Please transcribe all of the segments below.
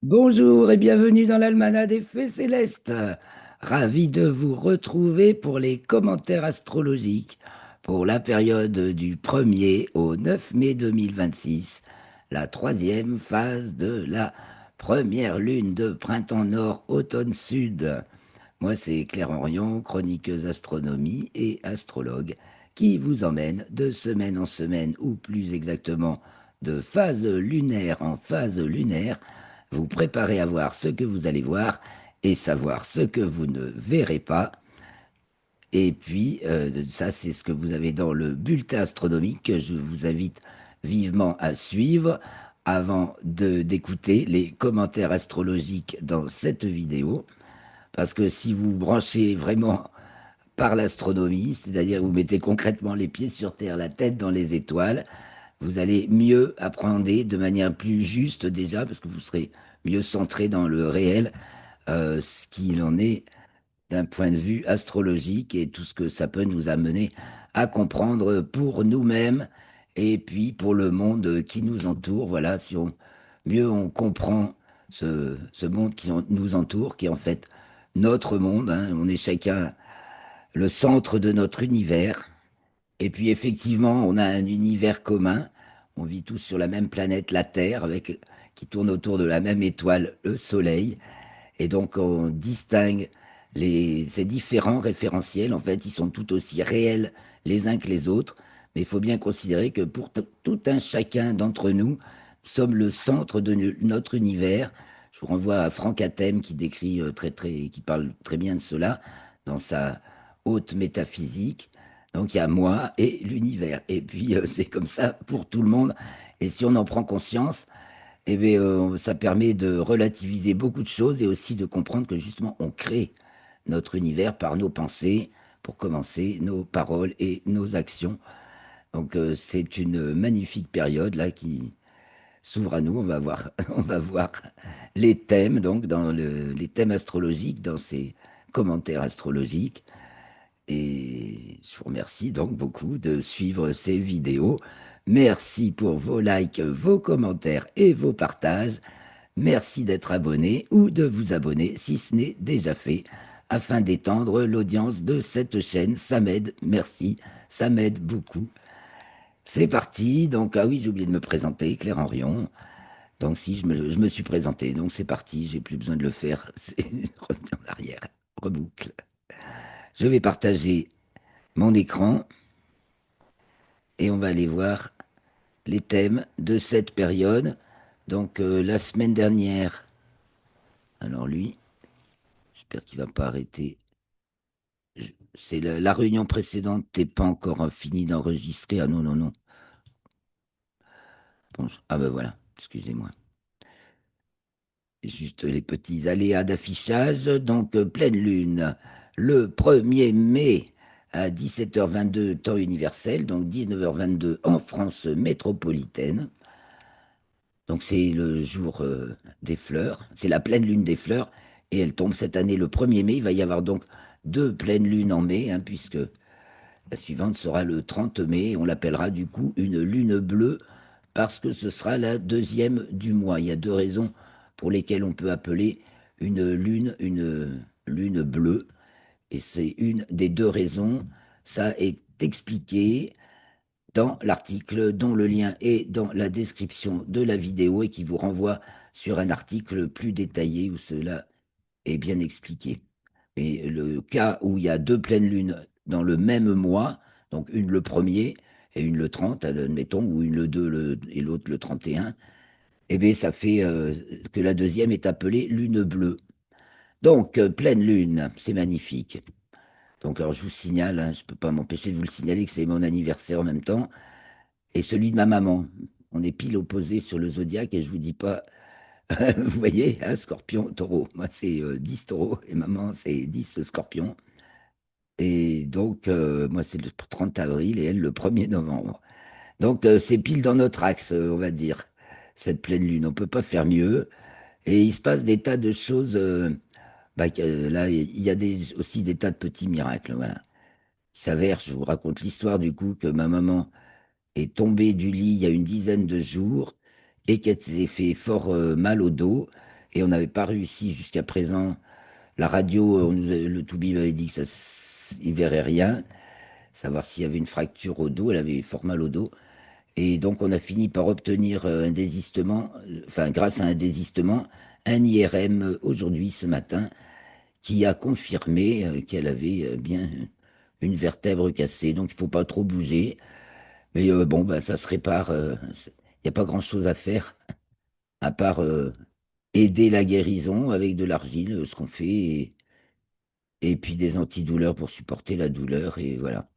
Bonjour et bienvenue dans l'Almanach des Fées Célestes. Ravi de vous retrouver pour les commentaires astrologiques pour la période du 1er au 9 mai 2026, la troisième phase de la première lune de printemps nord, automne sud. Moi, c'est Claire Orion, chroniqueuse astronomie et astrologue, qui vous emmène de semaine en semaine, ou plus exactement de phase lunaire en phase lunaire, vous préparez à voir ce que vous allez voir et savoir ce que vous ne verrez pas. Et puis, ça, c'est ce que vous avez dans le bulletin astronomique que je vous invite vivement à suivre avant d'écouter les commentaires astrologiques dans cette vidéo. Parce que si vous branchez vraiment par l'astronomie, c'est-à-dire vous mettez concrètement les pieds sur Terre, la tête dans les étoiles, vous allez mieux appréhender de manière plus juste déjà, parce que vous serez mieux centré dans le réel, ce qu'il en est d'un point de vue astrologique et tout ce que ça peut nous amener à comprendre pour nous-mêmes et puis pour le monde qui nous entoure. Voilà, si mieux on comprend ce monde qui nous entoure, qui est en fait notre monde, hein. On est chacun le centre de notre univers. Et puis effectivement, on a un univers commun. On vit tous sur la même planète, la Terre, qui tourne autour de la même étoile, le Soleil. Et donc on distingue ces différents référentiels. En fait, ils sont tout aussi réels les uns que les autres. Mais il faut bien considérer que pour tout un chacun d'entre nous, nous sommes le centre de notre univers. Je vous renvoie à Franck Hatem qui décrit qui parle très bien de cela dans sa haute métaphysique. Donc il y a moi et l'univers. Et puis c'est comme ça pour tout le monde. Et si on en prend conscience, eh bien, ça permet de relativiser beaucoup de choses et aussi de comprendre que justement on crée notre univers par nos pensées, pour commencer, nos paroles et nos actions. Donc c'est une magnifique période là qui s'ouvre à nous. On va voir, on va voir les thèmes donc dans les thèmes astrologiques, dans ces commentaires astrologiques. Et je vous remercie donc beaucoup de suivre ces vidéos. Merci pour vos likes, vos commentaires et vos partages. Merci d'être abonné ou de vous abonner si ce n'est déjà fait afin d'étendre l'audience de cette chaîne. Ça m'aide, merci, ça m'aide beaucoup. C'est parti. Donc, ah oui, j'ai oublié de me présenter, Claire Henrion. Donc, si je me suis présenté, donc c'est parti, j'ai plus besoin de le faire. C'est revenir en arrière, reboucle. Je vais partager mon écran et on va aller voir les thèmes de cette période. Donc, la semaine dernière, alors lui, j'espère qu'il va pas arrêter. C'est la réunion précédente n'est pas encore finie d'enregistrer. Ah non, non, non. Bon, ah ben voilà, excusez-moi. Juste les petits aléas d'affichage. Donc, pleine lune, le 1er mai à 17h22, temps universel, donc 19h22 en France métropolitaine. Donc, c'est le jour des fleurs. C'est la pleine lune des fleurs. Et elle tombe cette année le 1er mai. Il va y avoir donc deux pleines lunes en mai, hein, puisque la suivante sera le 30 mai. On l'appellera du coup une lune bleue parce que ce sera la deuxième du mois. Il y a deux raisons pour lesquelles on peut appeler une lune bleue. Et c'est une des deux raisons. Ça est expliqué dans l'article dont le lien est dans la description de la vidéo et qui vous renvoie sur un article plus détaillé où cela est bien expliqué. Et le cas où il y a deux pleines lunes dans le même mois, donc une le premier et une le 30, admettons, ou une le 2 et l'autre le 31, eh bien, ça fait que la deuxième est appelée lune bleue. Donc, pleine lune, c'est magnifique. Donc, alors, je vous signale, hein, je ne peux pas m'empêcher de vous le signaler que c'est mon anniversaire en même temps, et celui de ma maman. On est pile opposés sur le zodiaque, et je vous dis pas, vous voyez, hein, scorpion, taureau. Moi, c'est 10 taureaux, et maman, c'est 10 scorpions. Et donc, moi, c'est le 30 avril et elle le 1er novembre. Donc, c'est pile dans notre axe, on va dire, cette pleine lune. On peut pas faire mieux. Et il se passe des tas de choses. Là, il y a aussi des tas de petits miracles. Voilà. Il s'avère, je vous raconte l'histoire du coup, que ma maman est tombée du lit il y a une dizaine de jours et qu'elle s'est fait fort mal au dos. et on n'avait pas réussi jusqu'à présent. La radio, le Toubib m'avait dit que il verrait rien, savoir s'il y avait une fracture au dos, elle avait fort mal au dos. Et donc on a fini par obtenir un désistement, enfin grâce à un désistement, un IRM aujourd'hui, ce matin, qui a confirmé qu'elle avait bien une vertèbre cassée. Donc il faut pas trop bouger. Mais bon, bah, ça se répare. Il n'y a pas grand-chose à faire, à part aider la guérison avec de l'argile, ce qu'on fait, et puis des antidouleurs pour supporter la douleur, et voilà.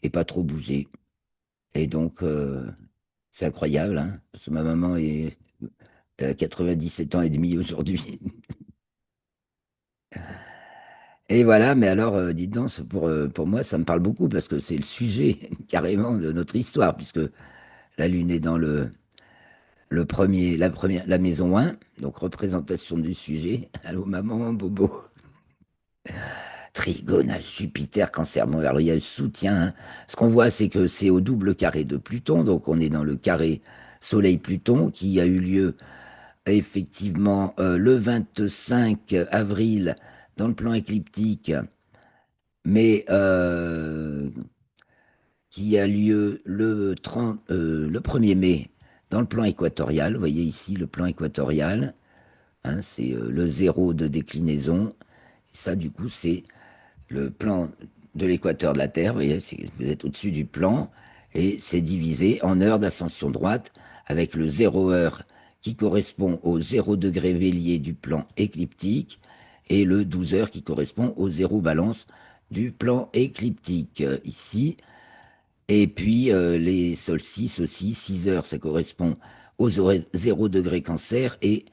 Et pas trop bouger. Et donc, c'est incroyable, hein, parce que ma maman est à 97 ans et demi aujourd'hui. Et voilà, mais alors, dites donc, pour moi, ça me parle beaucoup, parce que c'est le sujet carrément de notre histoire, puisque la Lune est dans la maison 1, donc représentation du sujet. Allô, maman, bobo. Trigone à Jupiter, Cancer. Bon, alors il y a le soutien, hein. Ce qu'on voit, c'est que c'est au double carré de Pluton, donc on est dans le carré Soleil-Pluton qui a eu lieu effectivement le 25 avril dans le plan écliptique, mais qui a lieu le 1er mai dans le plan équatorial. Vous voyez ici le plan équatorial, hein, c'est le zéro de déclinaison. Et ça, du coup, c'est le plan de l'équateur de la Terre. Vous voyez, vous êtes au-dessus du plan et c'est divisé en heures d'ascension droite avec le 0 heure qui correspond au 0 degré bélier du plan écliptique et le 12 heures qui correspond au 0 balance du plan écliptique ici. Et puis les solstices aussi, 6 heures, ça correspond au 0 degré Cancer et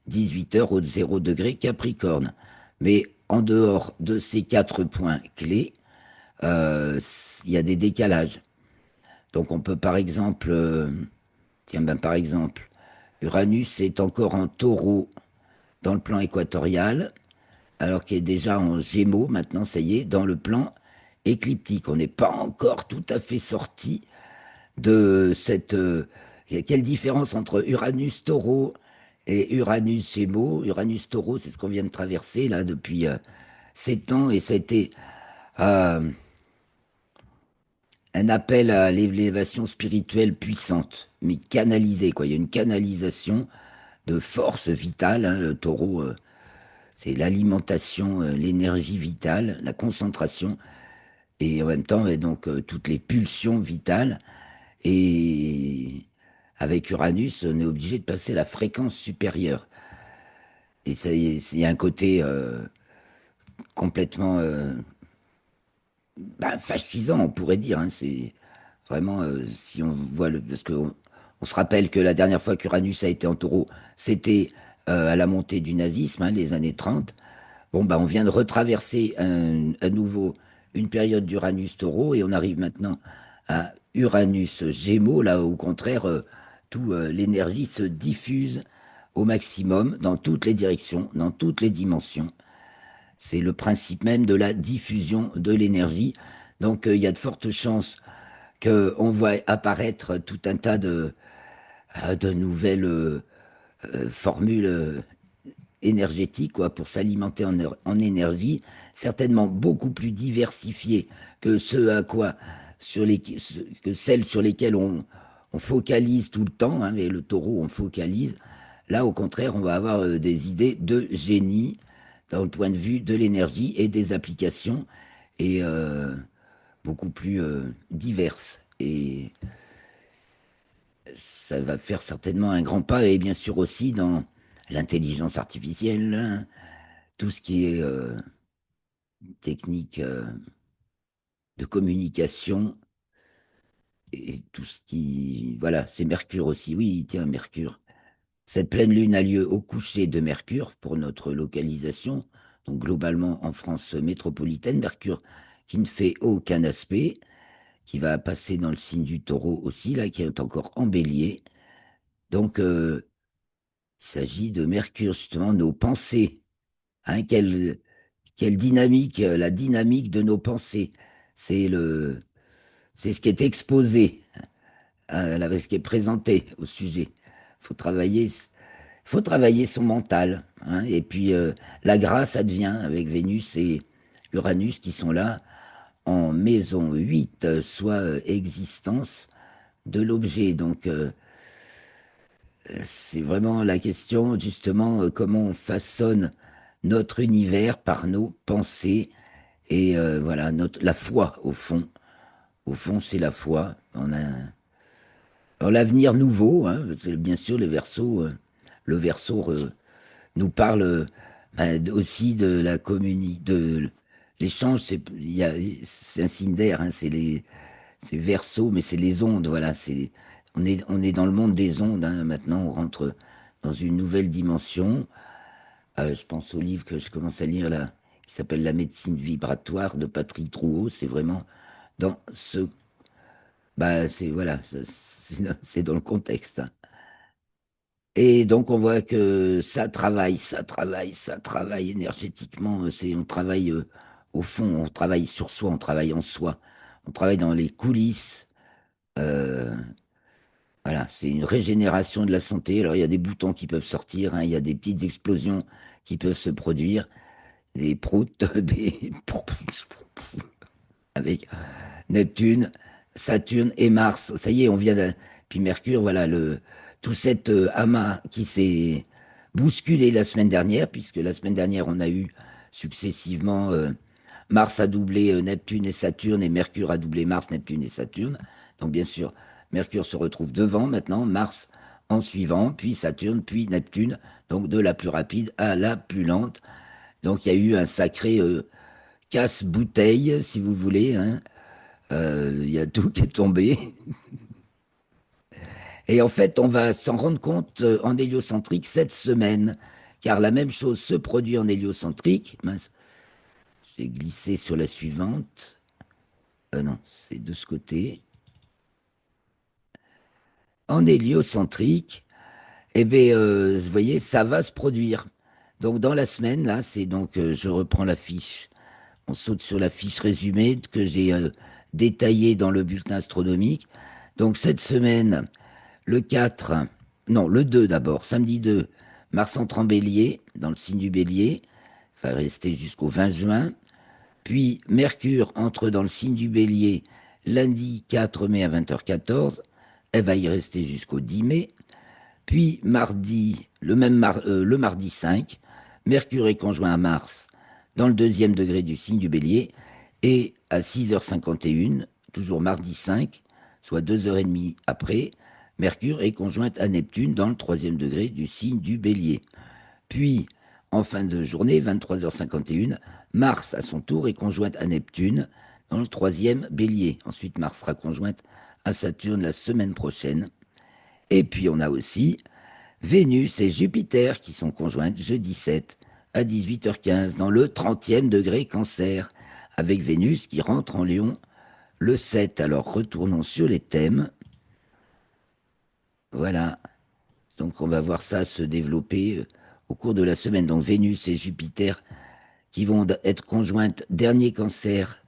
18 heures au 0 degré Capricorne. Mais en dehors de ces quatre points clés, il y a des décalages. Donc on peut par exemple, tiens ben par exemple, Uranus est encore en Taureau dans le plan équatorial, alors qu'il est déjà en Gémeaux maintenant, ça y est, dans le plan écliptique. On n'est pas encore tout à fait sorti de cette... quelle différence entre Uranus Taureau et Uranus Gémeaux? Uranus Taureau, c'est ce qu'on vient de traverser là depuis 7 ans, et c'était euh, un appel à l'élévation spirituelle puissante, mais canalisée, quoi. Il y a une canalisation de force vitale, hein. Le Taureau, c'est l'alimentation, l'énergie vitale, la concentration, et en même temps, donc toutes les pulsions vitales. Et avec Uranus, on est obligé de passer à la fréquence supérieure. Et ça, il y a un côté complètement fascisant, on pourrait dire, hein. C'est vraiment, si on voit parce qu'on on se rappelle que la dernière fois qu'Uranus a été en taureau, c'était à la montée du nazisme, hein, les années 30. Bon, bah, on vient de retraverser à nouveau une période d'Uranus taureau et on arrive maintenant à Uranus Gémeaux, là, au contraire, tout l'énergie se diffuse au maximum dans toutes les directions, dans toutes les dimensions. C'est le principe même de la diffusion de l'énergie. Donc, il y a de fortes chances qu'on voit apparaître tout un tas de nouvelles formules énergétiques, quoi, pour s'alimenter en énergie, certainement beaucoup plus diversifiées que ce à quoi que celles sur lesquelles on focalise tout le temps, hein, mais le taureau, on focalise. Là, au contraire, on va avoir des idées de génie dans le point de vue de l'énergie et des applications, et beaucoup plus diverses. Et ça va faire certainement un grand pas, et bien sûr aussi dans l'intelligence artificielle, hein, tout ce qui est technique de communication, et tout ce qui... Voilà, c'est Mercure aussi. Oui, tiens, Mercure. Cette pleine lune a lieu au coucher de Mercure pour notre localisation, donc globalement en France métropolitaine. Mercure qui ne fait aucun aspect, qui va passer dans le signe du Taureau aussi, là, qui est encore en Bélier. Donc, il s'agit de Mercure, justement, nos pensées. Hein, quelle dynamique, la dynamique de nos pensées. C'est ce qui est exposé, ce qui est présenté au sujet. Il faut travailler. faut travailler son mental, hein. Et puis la grâce advient avec Vénus et Uranus qui sont là en maison 8, soit existence de l'objet. Donc c'est vraiment la question, justement, comment on façonne notre univers par nos pensées et voilà, la foi, au fond. Au fond, c'est la foi. On a dans l'avenir nouveau, hein, c'est bien sûr le Verseau nous parle aussi de la communauté, de l'échange. C'est un signe d'air, hein, c'est Verseau, mais c'est les ondes. Voilà, on est dans le monde des ondes, hein. Maintenant, on rentre dans une nouvelle dimension. Je pense au livre que je commence à lire là, qui s'appelle La médecine vibratoire de Patrick Drouot. C'est vraiment dans ce, bah, c'est voilà, c'est dans le contexte, hein. Et donc on voit que ça travaille énergétiquement. On travaille au fond, on travaille sur soi, on travaille en soi, on travaille dans les coulisses. euh, voilà, c'est une régénération de la santé. Alors il y a des boutons qui peuvent sortir, hein, il y a des petites explosions qui peuvent se produire, des proutes, des avec Neptune, Saturne et Mars. Ça y est, on vient de... Puis Mercure, voilà, tout cet amas qui s'est bousculé la semaine dernière, puisque la semaine dernière, on a eu successivement Mars a doublé Neptune et Saturne, et Mercure a doublé Mars, Neptune et Saturne. Donc bien sûr, Mercure se retrouve devant maintenant, Mars en suivant, puis Saturne, puis Neptune, donc de la plus rapide à la plus lente. Donc il y a eu un sacré casse-bouteille, si vous voulez, hein. Il y a tout qui est tombé. Et en fait, on va s'en rendre compte en héliocentrique cette semaine, car la même chose se produit en héliocentrique. Mince, j'ai glissé sur la suivante. Non, c'est de ce côté. En héliocentrique, eh bien, vous voyez, ça va se produire. Donc, dans la semaine, là, c'est donc, je reprends la fiche. On saute sur la fiche résumée que j'ai détaillée dans le bulletin astronomique. Donc, cette semaine, le 4, non, le 2 d'abord, samedi 2, Mars entre en Bélier, dans le signe du Bélier, va rester jusqu'au 20 juin. Puis Mercure entre dans le signe du Bélier lundi 4 mai à 20h14, elle va y rester jusqu'au 10 mai. Puis mardi, le mardi 5, Mercure est conjoint à Mars dans le deuxième degré du signe du Bélier et à 6h51, toujours mardi 5, soit 2h30 après, Mercure est conjointe à Neptune dans le troisième degré du signe du Bélier. Puis, en fin de journée, 23h51, Mars, à son tour, est conjointe à Neptune dans le troisième Bélier. Ensuite, Mars sera conjointe à Saturne la semaine prochaine. Et puis, on a aussi Vénus et Jupiter qui sont conjointes jeudi 7 à 18h15 dans le 30e degré Cancer, avec Vénus qui rentre en Lion le 7. Alors, retournons sur les thèmes. Voilà. Donc, on va voir ça se développer au cours de la semaine. Donc, Vénus et Jupiter qui vont être conjointes, dernier cancer,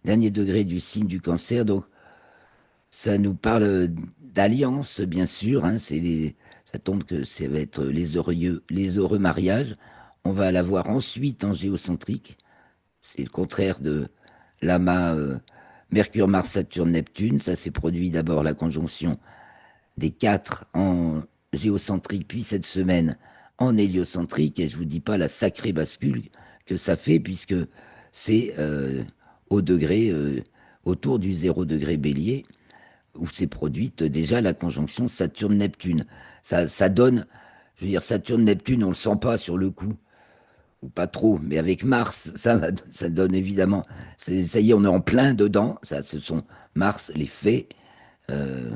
dernier degré du signe du cancer. Donc, ça nous parle d'alliance, bien sûr, hein. Ça tombe que ça va être les heureux mariages. On va la voir ensuite en géocentrique. C'est le contraire de l'amas Mercure, Mars, Saturne, Neptune. Ça s'est produit d'abord la conjonction des quatre en géocentrique, puis cette semaine en héliocentrique. Et je vous dis pas la sacrée bascule que ça fait, puisque c'est au degré, autour du 0 degré Bélier, où s'est produite déjà la conjonction Saturne-Neptune. Ça donne, je veux dire, Saturne-Neptune, on le sent pas sur le coup, ou pas trop, mais avec Mars, ça donne évidemment, ça y est, on est en plein dedans, ça, ce sont Mars, les faits, euh,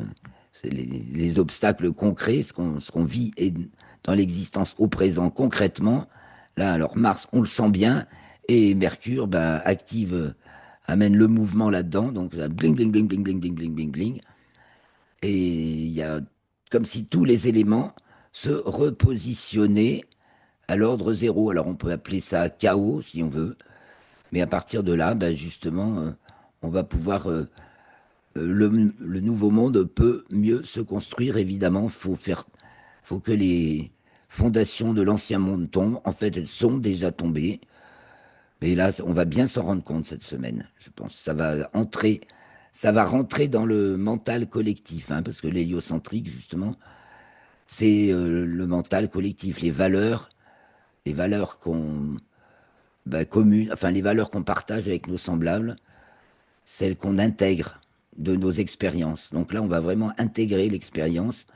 c'est les obstacles concrets, ce qu'on vit dans l'existence au présent concrètement. Là, alors Mars, on le sent bien, et Mercure, bah, amène le mouvement là-dedans, donc ça bling, bling, bling, bling, bling, bling, bling, bling, bling. Et il y a comme si tous les éléments se repositionnaient à l'ordre zéro. Alors on peut appeler ça chaos si on veut, mais à partir de là, bah, justement, on va pouvoir le nouveau monde peut mieux se construire. Évidemment, faut que fondations de l'ancien monde tombent. En fait, elles sont déjà tombées. Et là, on va bien s'en rendre compte cette semaine, je pense. Ça va rentrer dans le mental collectif, hein, parce que l'héliocentrique, justement, c'est le mental collectif, les valeurs qu'on communes, enfin les valeurs qu'on partage avec nos semblables, celles qu'on intègre de nos expériences. Donc là, on va vraiment intégrer l'expérience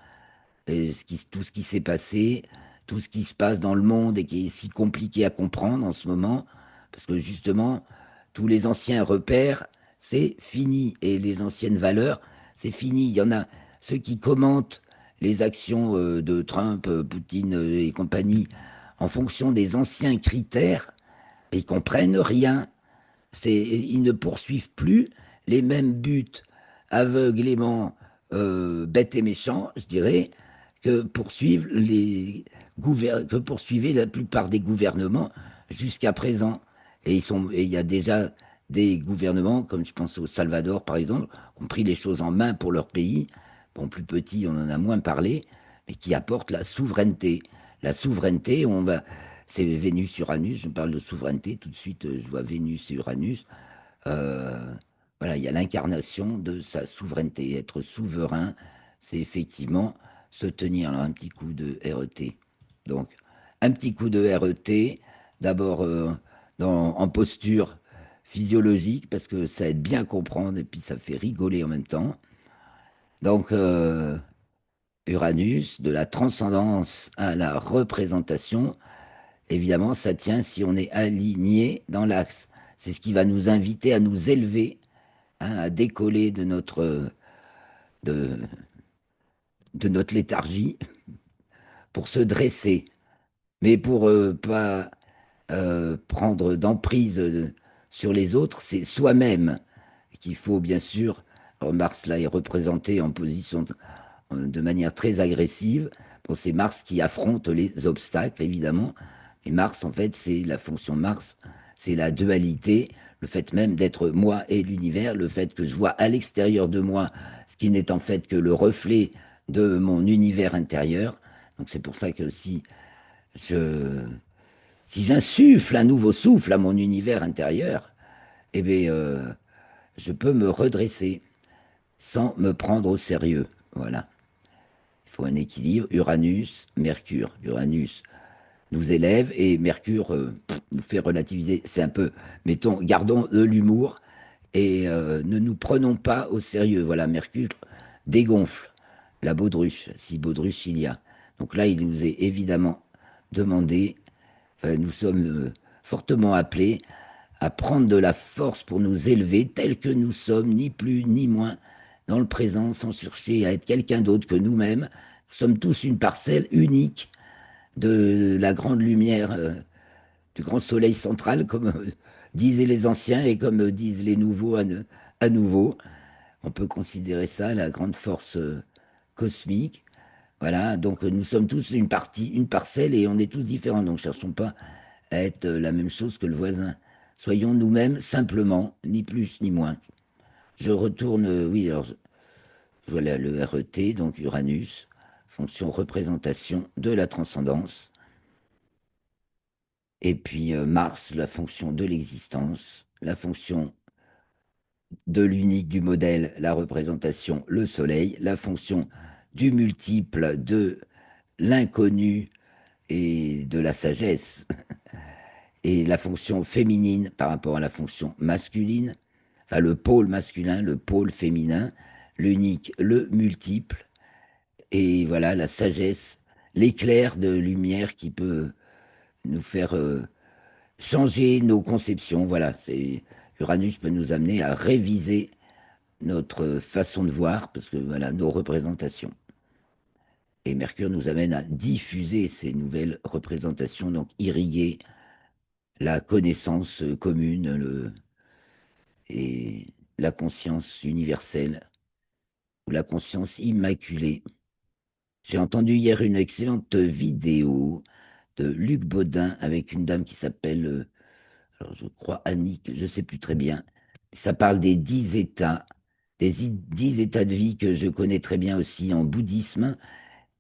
et tout ce qui s'est passé, tout ce qui se passe dans le monde et qui est si compliqué à comprendre en ce moment, parce que justement, tous les anciens repères, c'est fini, et les anciennes valeurs, c'est fini. Il y en a ceux qui commentent les actions de Trump, Poutine et compagnie en fonction des anciens critères, et ils comprennent rien. Ils ne poursuivent plus les mêmes buts aveuglément bêtes et méchants, je dirais, que poursuivaient la plupart des gouvernements jusqu'à présent. Et il y a déjà des gouvernements, comme je pense au Salvador par exemple, qui ont pris les choses en main pour leur pays. Bon, plus petit, on en a moins parlé, mais qui apportent la souveraineté. La souveraineté, c'est Vénus-Uranus, je parle de souveraineté, tout de suite je vois Vénus et Uranus. Euh, voilà, il y a l'incarnation de sa souveraineté. Être souverain, c'est effectivement se tenir. Alors, un petit coup de RET. Donc, un petit coup de RET, d'abord en posture physiologique, parce que ça aide bien à comprendre et puis ça fait rigoler en même temps. Donc, Uranus, de la transcendance à la représentation, évidemment, ça tient si on est aligné dans l'axe. C'est ce qui va nous inviter à nous élever, hein, à décoller de, de notre léthargie pour se dresser. Mais pour pas prendre d'emprise sur les autres, c'est soi-même qu'il faut bien sûr. Alors Mars là est représenté en position de manière très agressive. Bon, c'est Mars qui affronte les obstacles, évidemment. Et Mars, en fait, c'est la fonction Mars, c'est la dualité, le fait même d'être moi et l'univers, le fait que je vois à l'extérieur de moi ce qui n'est en fait que le reflet de mon univers intérieur. Donc c'est pour ça que je, si j'insuffle un nouveau souffle à mon univers intérieur, eh bien, je peux me redresser sans me prendre au sérieux. Voilà. Il faut un équilibre. Uranus, Mercure. Uranus nous élève et Mercure nous fait relativiser. C'est un peu, mettons, gardons de l'humour et ne nous prenons pas au sérieux. Voilà, Mercure dégonfle la baudruche, si baudruche il y a. Donc là, il nous est évidemment demandé, enfin, nous sommes fortement appelés à prendre de la force pour nous élever tels que nous sommes, ni plus ni moins, dans le présent, sans chercher à être quelqu'un d'autre que nous-mêmes. Nous sommes tous une parcelle unique de la grande lumière, du grand soleil central, comme disaient les anciens et comme disent les nouveaux à nouveau. On peut considérer ça la grande force cosmique. Voilà, donc nous sommes tous une partie, une parcelle et on est tous différents. Donc cherchons pas à être la même chose que le voisin. Soyons nous-mêmes simplement, ni plus ni moins. Je retourne, oui, alors voilà le RET, donc Uranus, fonction représentation de la transcendance. Et puis Mars, la fonction de l'existence, la fonction de l'unique du modèle, la représentation, le soleil, la fonction du multiple, de l'inconnu et de la sagesse, et la fonction féminine par rapport à la fonction masculine, enfin le pôle masculin, le pôle féminin, l'unique, le multiple, et voilà la sagesse, l'éclair de lumière qui peut nous faire changer nos conceptions. Voilà, Uranus peut nous amener à réviser notre façon de voir, parce que voilà, nos représentations. Et Mercure nous amène à diffuser ces nouvelles représentations, donc irriguer la connaissance commune et la conscience universelle, ou la conscience immaculée. J'ai entendu hier une excellente vidéo de Luc Baudin avec une dame qui s'appelle, alors je crois Annick, je ne sais plus très bien. Ça parle des 10 états de vie que je connais très bien aussi en bouddhisme.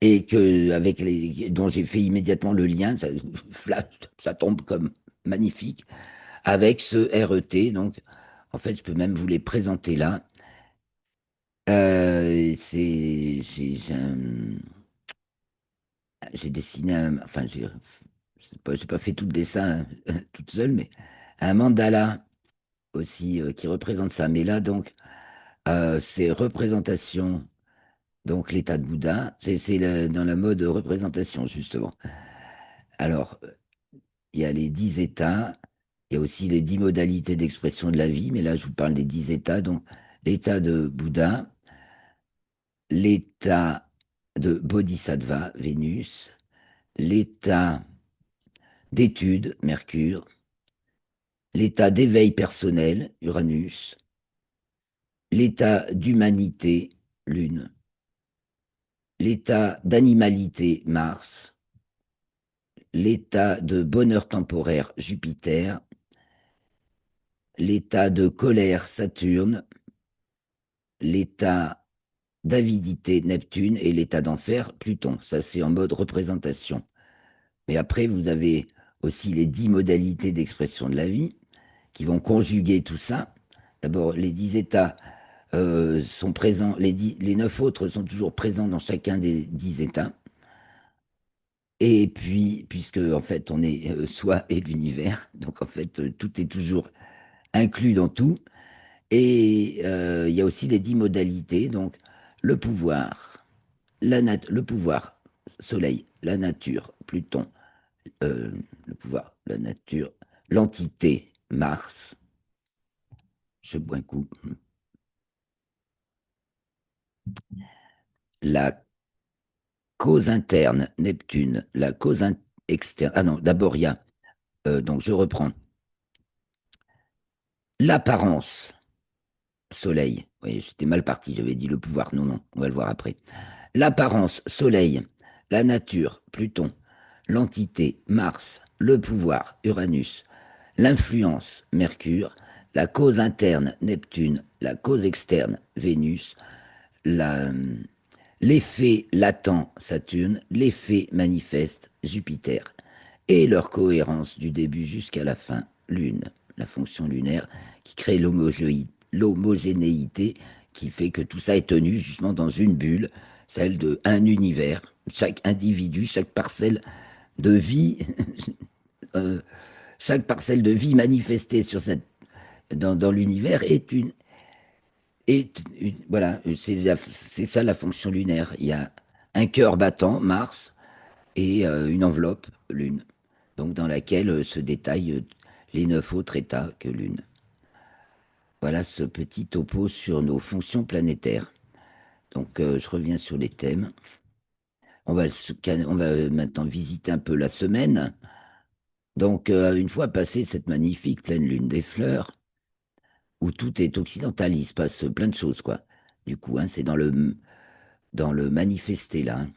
et que avec les dont j'ai fait immédiatement le lien, ça, flash, ça tombe comme magnifique avec ce RET. Donc, en fait, je peux même vous les présenter là. J'ai dessiné, enfin, j'ai pas fait tout le dessin toute seule, mais un mandala aussi qui représente ça. Mais là, donc, c'est représentation, donc l'état de Bouddha, dans la mode représentation, justement. Alors, il y a les 10 états, il y a aussi les 10 modalités d'expression de la vie, mais là, je vous parle des 10 états. Donc, l'état de Bouddha, l'état de Bodhisattva, Vénus, l'état d'étude, Mercure, l'état d'éveil personnel, Uranus, l'état d'humanité, Lune, l'état d'animalité, Mars, l'état de bonheur temporaire, Jupiter, l'état de colère, Saturne, l'état d'avidité, Neptune, et l'état d'enfer, Pluton. Ça, c'est en mode représentation. Mais après, vous avez aussi les 10 modalités d'expression de la vie qui vont conjuguer tout ça. D'abord, les 10 états sont présents, les 9 autres sont toujours présents dans chacun des 10 états. Et puis, puisque en fait, on est soi et l'univers, donc en fait, tout est toujours inclus dans tout. Et il y a aussi les 10 modalités, donc le pouvoir, le pouvoir, Soleil, la nature, Pluton, euh, le pouvoir, la nature, l'entité, Mars, je bois un coup, la cause interne, Neptune, la cause externe. Ah non, d'abord il y a, donc je reprends, l'apparence, Soleil. Oui, j'étais mal parti, j'avais dit le pouvoir. Non, non, on va le voir après. L'apparence, Soleil, la nature, Pluton, l'entité, Mars, le pouvoir, Uranus, l'influence, Mercure, la cause interne, Neptune, la cause externe, Vénus, la, l'effet latent, Saturne, l'effet manifeste, Jupiter, et leur cohérence du début jusqu'à la fin, Lune, la fonction lunaire qui crée l'homogénéité qui fait que tout ça est tenu justement dans une bulle, celle de un univers. Chaque individu, chaque parcelle de vie, euh, chaque parcelle de vie manifestée dans l'univers voilà, c'est ça la fonction lunaire. Il y a un cœur battant, Mars, et une enveloppe, Lune, donc dans laquelle se détaillent les 9 autres états que Lune. Voilà ce petit topo sur nos fonctions planétaires. Donc je reviens sur les thèmes. On va maintenant visiter un peu la semaine. Donc une fois passée cette magnifique pleine lune des fleurs, où tout est occidental, il se passe plein de choses, quoi. Du coup, hein, c'est dans le manifesté là, hein.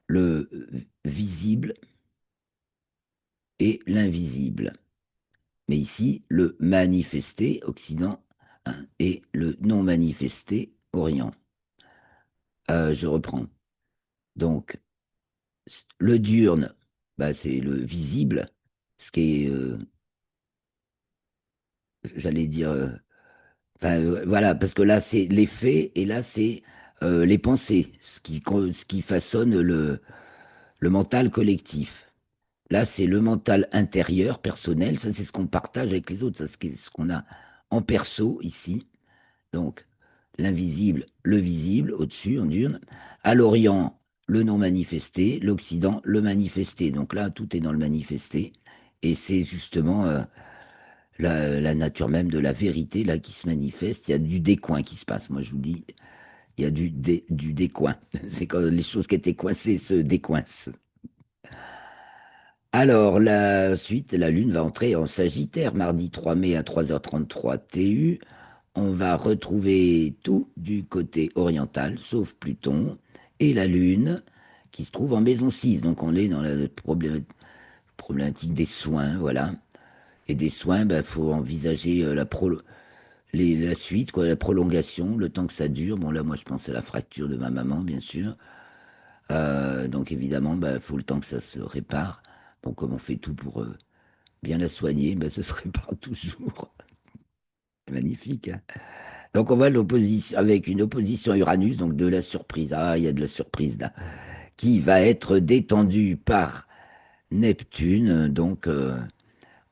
Le visible et l'invisible. Mais ici, le manifesté, Occident, hein, et le non manifesté, Orient. Je reprends. Donc, le diurne, bah, c'est le visible, ce qui est, j'allais dire, enfin, voilà, parce que là, c'est les faits, et là, c'est les pensées, ce qui façonne le mental collectif. Là, c'est le mental intérieur, personnel, ça, c'est ce qu'on partage avec les autres, ça, c'est ce qu'on a en perso ici. Donc, l'invisible, le visible, au-dessus, en diurne. À l'Orient, le non manifesté. L'Occident, le manifesté. Donc là, tout est dans le manifesté. Et c'est justement la nature même de la vérité, là, qui se manifeste. Il y a du décoin qui se passe. Moi, je vous dis, il y a du décoin. C'est quand les choses qui étaient coincées se décoincent. Alors, la suite, la Lune va entrer en Sagittaire, mardi 3 mai à 3h33 TU. On va retrouver tout du côté oriental, sauf Pluton, et la Lune, qui se trouve en maison 6. Donc on est dans la problématique des soins, voilà. Et des soins, il faut envisager la suite, quoi, la prolongation, le temps que ça dure. Bon là, moi je pense à la fracture de ma maman, bien sûr. Donc évidemment, il faut le temps que ça se répare. Donc comme on fait tout pour bien la soigner, ça se répare toujours. C'est magnifique, hein. Donc on voit l'opposition avec une opposition Uranus, donc de la surprise. Ah, il y a de la surprise là, qui va être détendue par Neptune, donc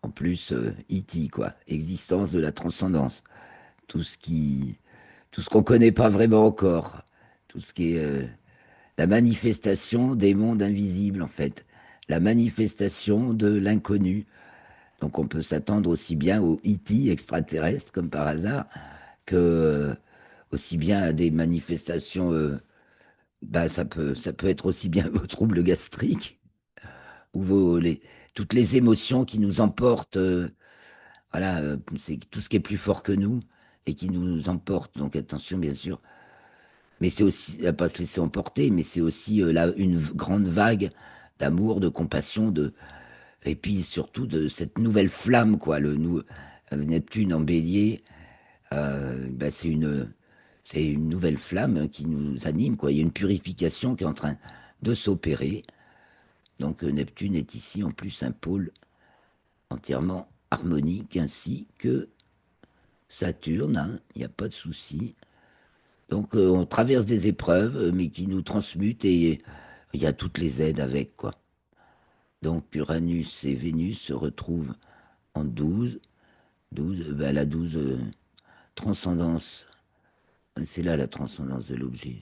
en plus E.T., quoi, existence de la transcendance. Tout ce qui, tout ce qu'on connaît pas vraiment encore, tout ce qui est la manifestation des mondes invisibles en fait, la manifestation de l'inconnu. Donc on peut s'attendre aussi bien aux E.T. extraterrestres comme par hasard que aussi bien à des manifestations. Ça peut être aussi bien vos troubles gastriques ou toutes les émotions qui nous emportent. Voilà, c'est tout ce qui est plus fort que nous et qui nous emporte. Donc attention, bien sûr. Mais c'est aussi, à pas se laisser emporter, mais c'est aussi là, grande vague d'amour, de compassion, et puis surtout de cette nouvelle flamme, quoi. Neptune en bélier, c'est une nouvelle flamme qui nous anime, quoi. Il y a une purification qui est en train de s'opérer. Donc Neptune est ici en plus un pôle entièrement harmonique, ainsi que Saturne, hein. Il n'y a pas de souci. Donc on traverse des épreuves, mais qui nous transmutent et il y a toutes les aides avec, quoi. Donc Uranus et Vénus se retrouvent en 12. 12, la 12 transcendance, c'est là la transcendance de l'objet.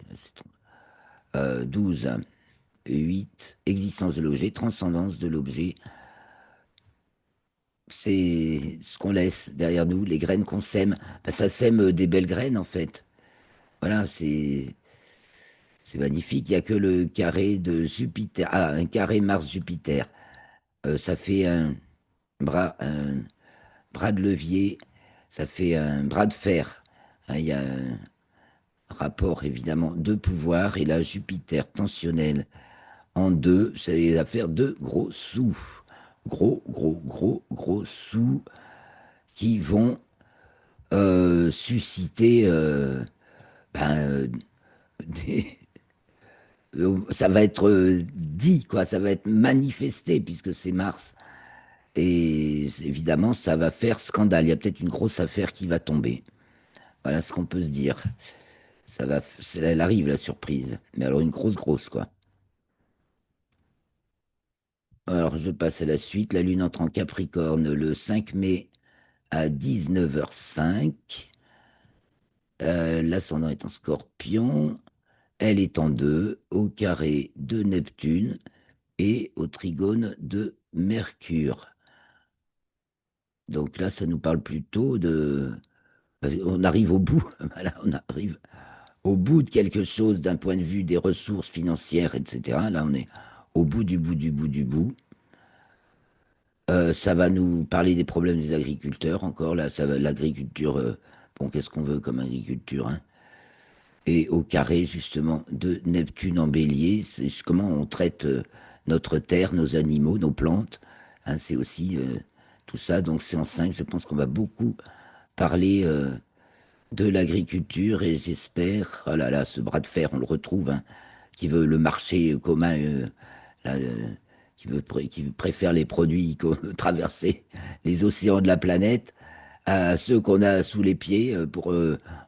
12, 8, existence de l'objet, transcendance de l'objet. C'est ce qu'on laisse derrière nous, les graines qu'on sème. Ça sème des belles graines en fait. Voilà, c'est magnifique. Il n'y a que le carré de Jupiter. Ah, un carré Mars-Jupiter. Ça fait un bras de levier, ça fait un bras de fer. Hein, il y a un rapport évidemment de pouvoir. Et là, Jupiter tensionnel en deux, c'est l'affaire de gros sous. Gros, gros, gros, gros sous qui vont susciter ben, des, ça va être dit, quoi, ça va être manifesté puisque c'est Mars. Et évidemment, ça va faire scandale. Il y a peut-être une grosse affaire qui va tomber. Voilà ce qu'on peut se dire. Elle arrive la surprise. Mais alors une grosse, grosse, quoi. Alors je passe à la suite. La Lune entre en Capricorne le 5 mai à 19h05. L'ascendant est en Scorpion. Elle est en 2 au carré de Neptune et au trigone de Mercure. Donc là, ça nous parle plutôt de... On arrive au bout, voilà, on arrive au bout de quelque chose d'un point de vue des ressources financières, etc. Là, on est au bout du bout du bout du bout. Ça va nous parler des problèmes des agriculteurs encore. Là, ça va l'agriculture. Bon, qu'est-ce qu'on veut comme agriculture, hein? Et au carré, justement, de Neptune en bélier, c'est comment on traite notre terre, nos animaux, nos plantes, hein, c'est aussi tout ça. Donc c'est en 5. Je pense qu'on va beaucoup parler de l'agriculture et j'espère, oh là là, ce bras de fer, on le retrouve, hein, qui veut le marché commun, là, qui préfère les produits traverser les océans de la planète à ceux qu'on a sous les pieds pour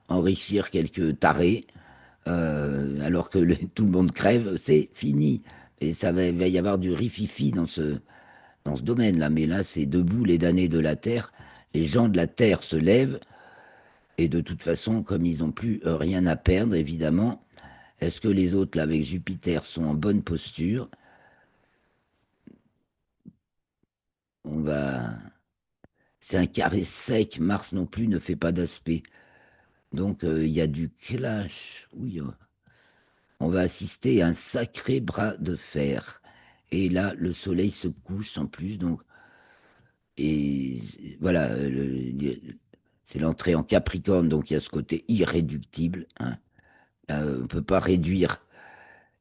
enrichir quelques tarés, alors que tout le monde crève, c'est fini. Et va y avoir du rififi dans ce domaine-là. Mais là, c'est debout les damnés de la terre. Les gens de la terre se lèvent. Et de toute façon, comme ils n'ont plus rien à perdre, évidemment, est-ce que les autres, là, avec Jupiter, sont en bonne posture? On va... C'est un carré sec. Mars non plus ne fait pas d'aspect. Donc, il y a du clash. Oui, on va assister à un sacré bras de fer. Et là, le soleil se couche en plus. Donc, et voilà, c'est l'entrée en Capricorne. Donc, il y a ce côté irréductible, hein. Là, on ne peut pas réduire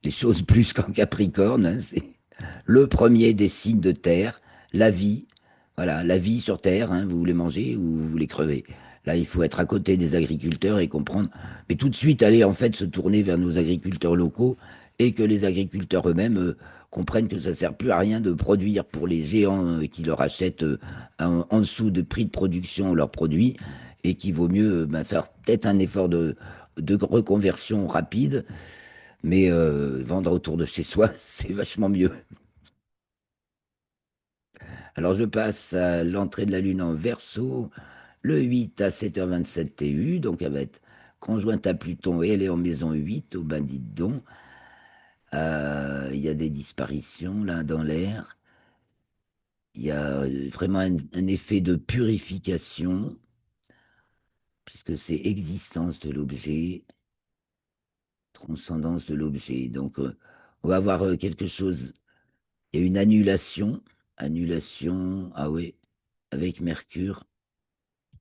les choses plus qu'en Capricorne, hein. C'est le premier des signes de terre, la vie. Voilà, la vie sur terre, hein. Vous voulez manger ou vous voulez crever. Là, il faut être à côté des agriculteurs et comprendre. Mais tout de suite, aller en fait se tourner vers nos agriculteurs locaux et que les agriculteurs eux-mêmes comprennent que ça sert plus à rien de produire pour les géants qui leur achètent en dessous de prix de production leurs produits et qu'il vaut mieux ben, faire peut-être un effort de reconversion rapide, mais vendre autour de chez soi, c'est vachement mieux. Alors je passe à l'entrée de la Lune en Verseau, le 8 à 7h27 TU, donc elle va être conjointe à Pluton et elle est en maison 8 au bandit de Don. Il y a des disparitions là dans l'air. Il y a vraiment un effet de purification, puisque c'est existence de l'objet, transcendance de l'objet. Donc on va avoir quelque chose, il y a une annulation, annulation, ah oui, avec Mercure,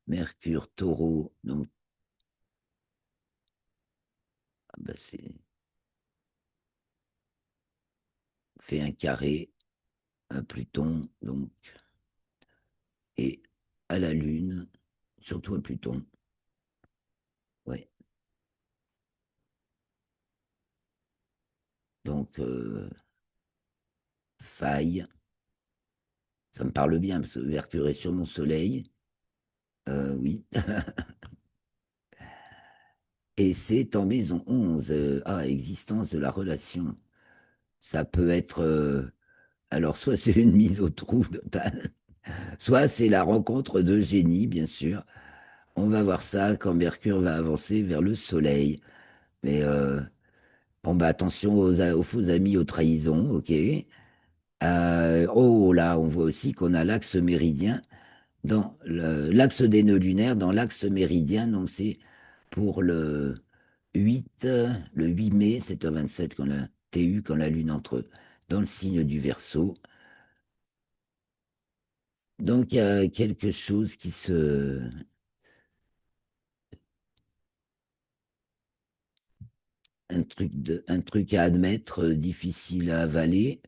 Mercure, Taureau, donc ah bah, c'est fait un carré à Pluton, donc, et à la Lune, surtout à Pluton, ouais. Donc, faille, ça me parle bien, parce que Mercure est sur mon soleil, oui. Et c'est en maison 11, existence de la relation. Ça peut être, alors soit c'est une mise au trou totale, soit c'est la rencontre de génies, bien sûr. On va voir ça quand Mercure va avancer vers le soleil. Mais bon, bah attention aux faux amis, aux trahisons, ok. Oh là, on voit aussi qu'on a l'axe méridien dans l'axe des nœuds lunaires, dans l'axe méridien, donc c'est pour le 8 mai, 7h27, quand la TU, quand la Lune entre dans le signe du Verseau. Donc il y a quelque chose un truc à admettre, difficile à avaler.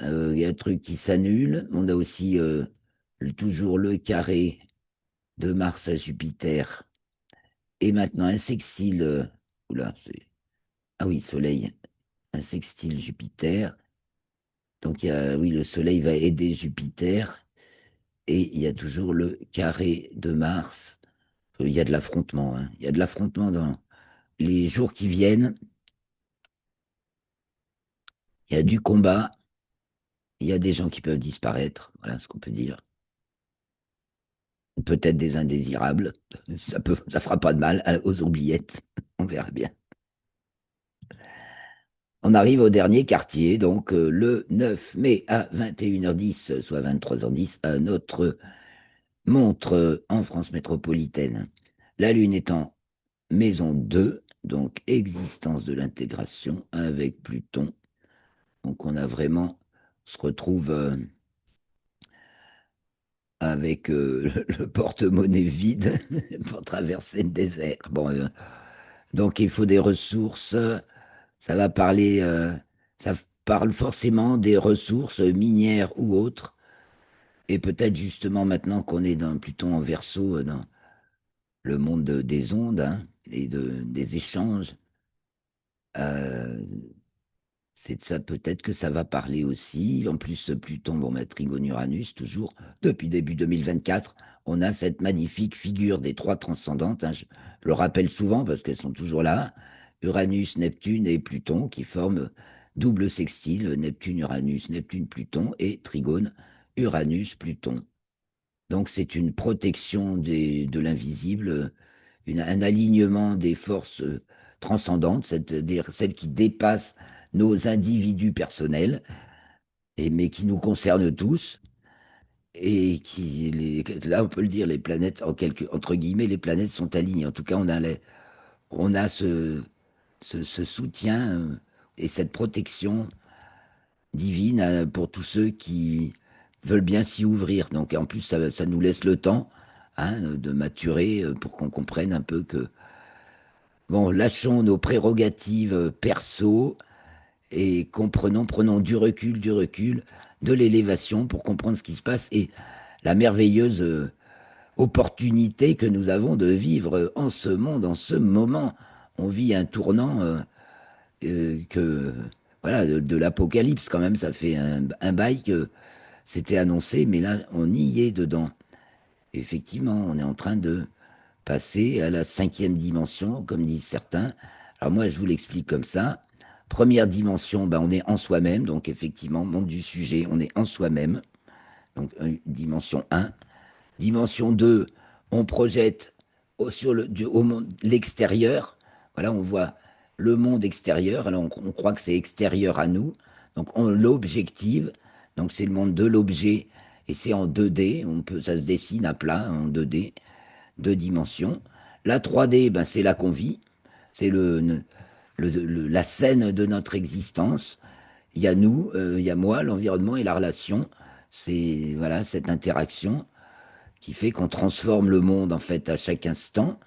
Il y a un truc qui s'annule. On a aussi toujours le carré de Mars à Jupiter. Et maintenant un sextile. Oula, ah oui, Soleil. Un sextile Jupiter. Donc, oui, le Soleil va aider Jupiter. Et il y a toujours le carré de Mars. Il y a de l'affrontement, hein. Il y a de l'affrontement dans les jours qui viennent. Il y a du combat. Il y a des gens qui peuvent disparaître. Voilà ce qu'on peut dire. Peut-être des indésirables. Ça fera pas de mal aux oubliettes. On verra bien. On arrive au dernier quartier, donc le 9 mai à 21h10, soit 23h10, à notre montre en France métropolitaine. La Lune est en maison 2, donc existence de l'intégration avec Pluton. Donc on a vraiment, on se retrouve avec le porte-monnaie vide pour traverser le désert. Bon, donc il faut des ressources. Ça va parler, ça parle forcément des ressources minières ou autres. Et peut-être justement maintenant qu'on est dans, plutôt en Verseau, dans le monde des ondes hein, et des échanges, euh, c'est de ça peut-être que ça va parler aussi. En plus, Pluton, bon, bah, Trigone Uranus, toujours, depuis début 2024, on a cette magnifique figure des trois transcendantes, hein. Je le rappelle souvent parce qu'elles sont toujours là. Uranus, Neptune et Pluton qui forment double sextile, Neptune, Uranus, Neptune, Pluton et Trigone, Uranus, Pluton. Donc c'est une protection de l'invisible, un alignement des forces transcendantes, c'est-à-dire celles qui dépassent nos individus personnels, mais qui nous concernent tous, et là on peut le dire, les planètes, entre guillemets, les planètes sont alignées. En tout cas, on a ce soutien et cette protection divine pour tous ceux qui veulent bien s'y ouvrir. Donc en plus, ça nous laisse le temps hein, de maturer pour qu'on comprenne un peu que, bon, lâchons nos prérogatives perso et prenons du recul, de l'élévation pour comprendre ce qui se passe et la merveilleuse opportunité que nous avons de vivre en ce monde, en ce moment. On vit un tournant que voilà, de l'apocalypse quand même. Ça fait un bail que c'était annoncé, mais là, on y est dedans. Effectivement, on est en train de passer à la cinquième dimension, comme disent certains. Alors moi, je vous l'explique comme ça. Première dimension, ben, on est en soi-même, donc effectivement, monde du sujet, on est en soi-même, donc dimension un. Dimension 2, on projette sur au monde l'extérieur. Voilà, on voit le monde extérieur. Alors on croit que c'est extérieur à nous. Donc on l'objective. Donc c'est le monde de l'objet et c'est en 2D. Ça se dessine à plat en 2D, deux dimensions. La 3D, ben, c'est là qu'on vit. C'est la scène de notre existence. Il y a nous, il y a moi, l'environnement et la relation. C'est voilà cette interaction qui fait qu'on transforme le monde en fait à chaque instant,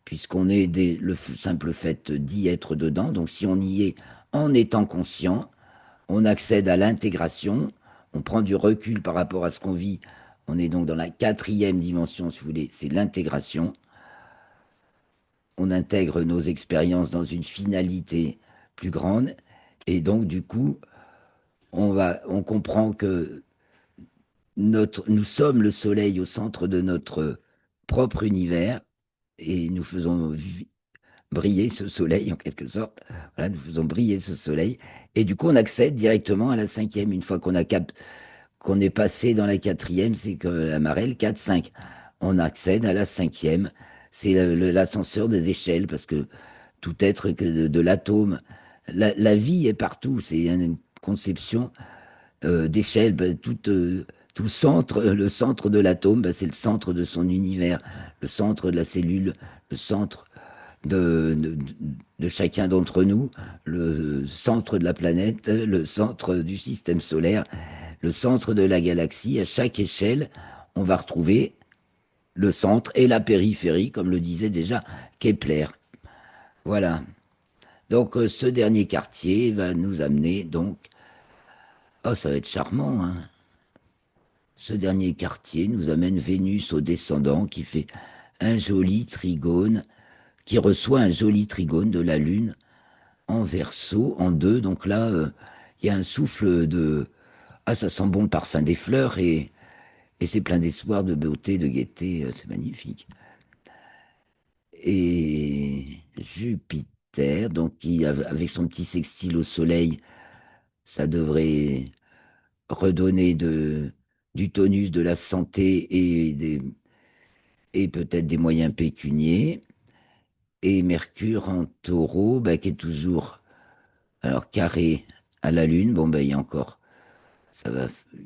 puisqu'on est le simple fait d'y être dedans. Donc si on y est en étant conscient, on accède à l'intégration, on prend du recul par rapport à ce qu'on vit. On est donc dans la quatrième dimension, si vous voulez, c'est l'intégration. On intègre nos expériences dans une finalité plus grande, et donc du coup, on comprend que nous sommes le soleil au centre de notre propre univers et nous faisons briller ce soleil en quelque sorte. Voilà, nous faisons briller ce soleil. Et du coup, on accède directement à la cinquième. Une fois qu'on est passé dans la quatrième, c'est que la marelle 4, 5. On accède à la cinquième. C'est l'ascenseur des échelles parce que tout être que de l'atome, la vie est partout. C'est une conception d'échelle, ben, tout centre, le centre de l'atome, ben, c'est le centre de son univers, le centre de la cellule, le centre de chacun d'entre nous, le centre de la planète, le centre du système solaire, le centre de la galaxie. À chaque échelle, on va retrouver le centre et la périphérie, comme le disait déjà Kepler. Voilà. Donc ce dernier quartier va nous amener donc... Oh, ça va être charmant, hein. Ce dernier quartier nous amène Vénus au descendant qui fait un joli trigone, qui reçoit un joli trigone de la Lune en Verseau, en deux. Donc là, il y a un souffle de... Ah, ça sent bon le parfum des fleurs et c'est plein d'espoir, de beauté, de gaieté. C'est magnifique. Et Jupiter, donc avec son petit sextile au Soleil, ça devrait redonner du tonus, de la santé et peut-être des moyens pécuniers. Et Mercure en taureau, bah, qui est toujours alors carré à la Lune. Bon, bah, il y a encore,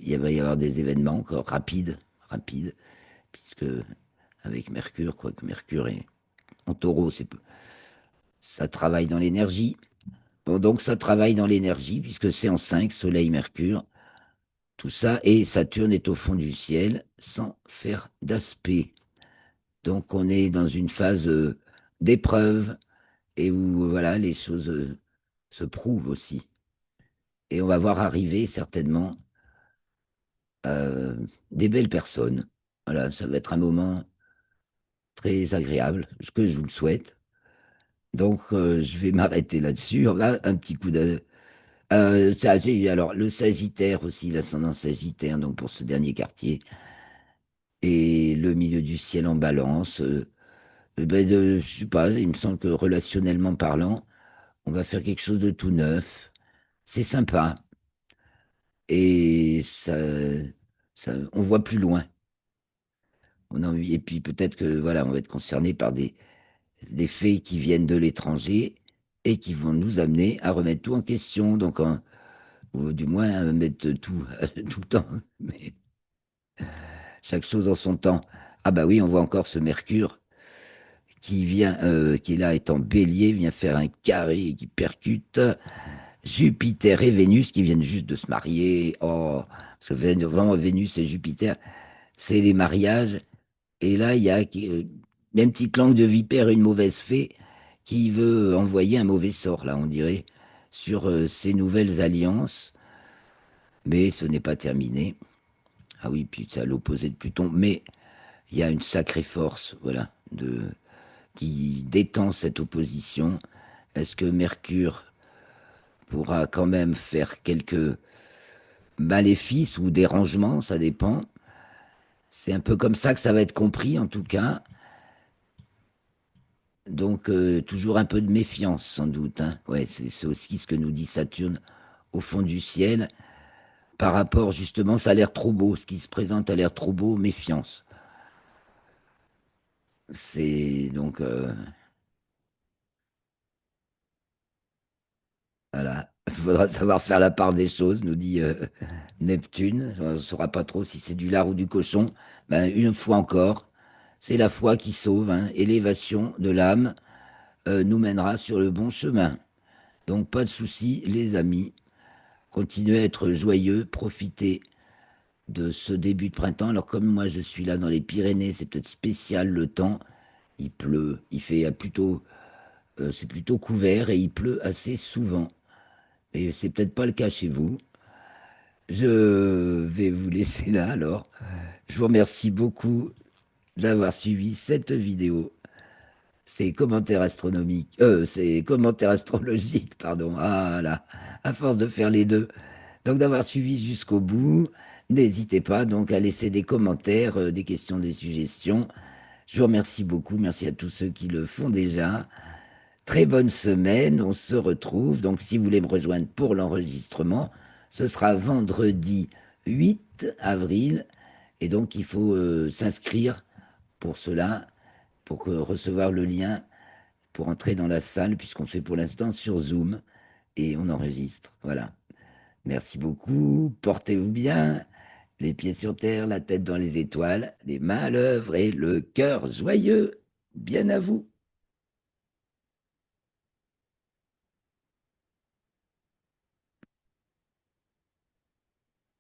il va y avoir des événements encore rapides, puisque avec Mercure, quoi que Mercure est en taureau, ça travaille dans l'énergie. Bon, donc ça travaille dans l'énergie, puisque c'est en 5 Soleil, Mercure, tout ça, et Saturne est au fond du ciel sans faire d'aspect. Donc on est dans une phase d'épreuve et où voilà les choses se prouvent aussi. Et on va voir arriver certainement euh, des belles personnes. Voilà, ça va être un moment très agréable, ce que je vous le souhaite. Donc je vais m'arrêter là-dessus. On va un petit coup de... alors le Sagittaire aussi, l'ascendant Sagittaire, donc pour ce dernier quartier, et le milieu du ciel en balance. Je sais pas, il me semble que relationnellement parlant, on va faire quelque chose de tout neuf. C'est sympa. Et on voit plus loin. Et puis peut-être que voilà, on va être concerné par des faits qui viennent de l'étranger et qui vont nous amener à remettre tout en question. Donc, ou du moins à mettre tout, tout le temps. Mais chaque chose en son temps. Ah bah oui, on voit encore ce Mercure qui est là, est en bélier, vient faire un carré qui percute Jupiter et Vénus qui viennent juste de se marier. Oh, parce que vraiment Vénus et Jupiter, c'est les mariages. Et là, il y a une petite langue de vipère, une mauvaise fée qui veut envoyer un mauvais sort, là, on dirait, sur ces nouvelles alliances. Mais ce n'est pas terminé. Ah oui, puis c'est à l'opposé de Pluton. Mais il y a une sacrée force, voilà, qui détend cette opposition. Est-ce que Mercure pourra quand même faire quelques maléfices ou dérangements, ça dépend. C'est un peu comme ça que ça va être compris en tout cas. Donc toujours un peu de méfiance sans doute, hein. Ouais, c'est aussi ce que nous dit Saturne au fond du ciel. Par rapport justement, ça a l'air trop beau. Ce qui se présente a l'air trop beau, méfiance. C'est donc voilà. Il faudra savoir faire la part des choses, nous dit Neptune. On ne saura pas trop si c'est du lard ou du cochon. Ben, une fois encore, c'est la foi qui sauve, hein. Élévation de l'âme nous mènera sur le bon chemin. Donc pas de souci, les amis. Continuez à être joyeux, profitez de ce début de printemps. Alors comme moi je suis là dans les Pyrénées, c'est peut-être spécial le temps. Il pleut, il fait plutôt, c'est plutôt couvert et il pleut assez souvent. Et c'est peut-être pas le cas chez vous. Je vais vous laisser là alors. Je vous remercie beaucoup d'avoir suivi cette vidéo. Ces commentaires astronomiques, ces commentaires astrologiques, pardon. Ah là, à force de faire les deux. Donc d'avoir suivi jusqu'au bout. N'hésitez pas donc à laisser des commentaires, des questions, des suggestions. Je vous remercie beaucoup. Merci à tous ceux qui le font déjà. Très bonne semaine. On se retrouve. Donc si vous voulez me rejoindre pour l'enregistrement, ce sera vendredi 8 avril. Et donc il faut s'inscrire pour cela, pour recevoir le lien pour entrer dans la salle, puisqu'on fait pour l'instant sur Zoom et on enregistre. Voilà. Merci beaucoup. Portez-vous bien. Les pieds sur terre, la tête dans les étoiles, les mains à l'œuvre et le cœur joyeux. Bien à vous.